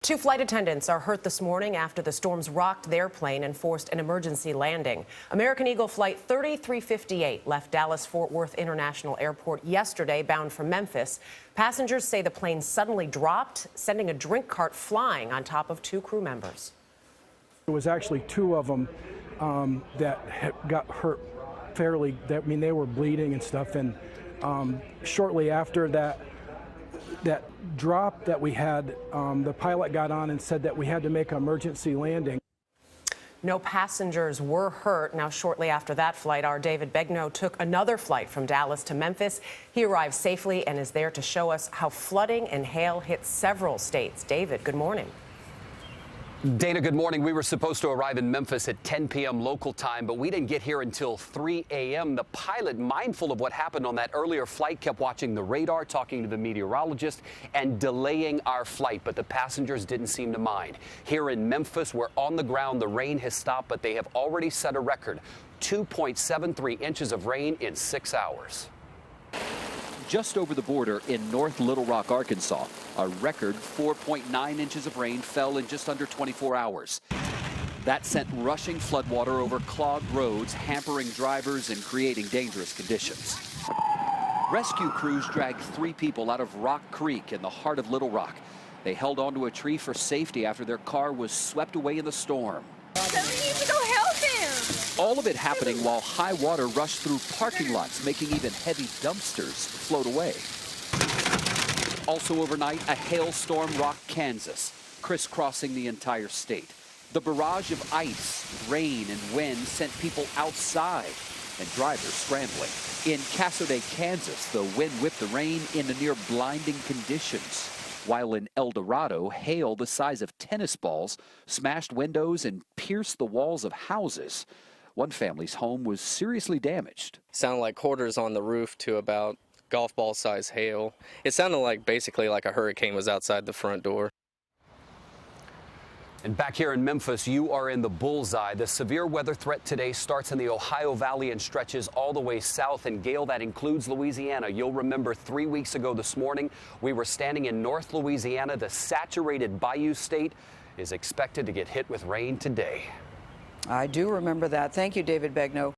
Two flight attendants are hurt this morning after the storms rocked their plane and forced an emergency landing. American Eagle Flight 3358 left Dallas-Fort Worth International Airport yesterday bound for Memphis. Passengers say the plane suddenly dropped, sending a drink cart flying on top of two crew members. There was actually two of them that got hurt fairly. I mean, they were bleeding and stuff. And shortly after that drop that we had, the pilot got on and said that we had to make an emergency landing. No passengers were hurt. Now, shortly after that flight, our David Begnaud took another flight from Dallas to Memphis. He arrived safely and is there to show us how flooding and hail hit several states. David, good morning. Dana, good morning. We were supposed to arrive in Memphis at 10 p.m. local time, but we didn't get here until 3 a.m. The pilot, mindful of what happened on that earlier flight, kept watching the radar, talking to the meteorologist, and delaying our flight. But the passengers didn't seem to mind. Here in Memphis, we're on the ground. The rain has stopped, but they have already set a record, 2.73 inches of rain in 6 hours. Just over the border in North Little Rock, Arkansas, a record 4.9 inches of rain fell in just under 24 hours. That sent rushing floodwater over clogged roads, hampering drivers and creating dangerous conditions. Rescue crews dragged 3 people out of Rock Creek in the heart of Little Rock. They held onto a tree for safety after their car was swept away in the storm. Somebody needs to go help him. All of it happening while high water rushed through parking lots, making even heavy dumpsters float away. Also overnight, a hailstorm rocked Kansas, crisscrossing the entire state. The barrage of ice, rain, and wind sent people outside and drivers scrambling. In Cassodé, Kansas, the wind whipped the rain into near blinding conditions. While in El Dorado, hail the size of tennis balls smashed windows and pierced the walls of houses. One family's home was seriously damaged. Sounded like quarters on the roof to about golf ball size hail. It sounded like basically like a hurricane was outside the front door. And back here in Memphis, you are in the bullseye. The severe weather threat today starts in the Ohio Valley and stretches all the way south. And Gale, that includes Louisiana. You'll remember 3 weeks ago this morning, we were standing in North Louisiana. The saturated Bayou State is expected to get hit with rain today. I do remember that. Thank you, David Begnaud.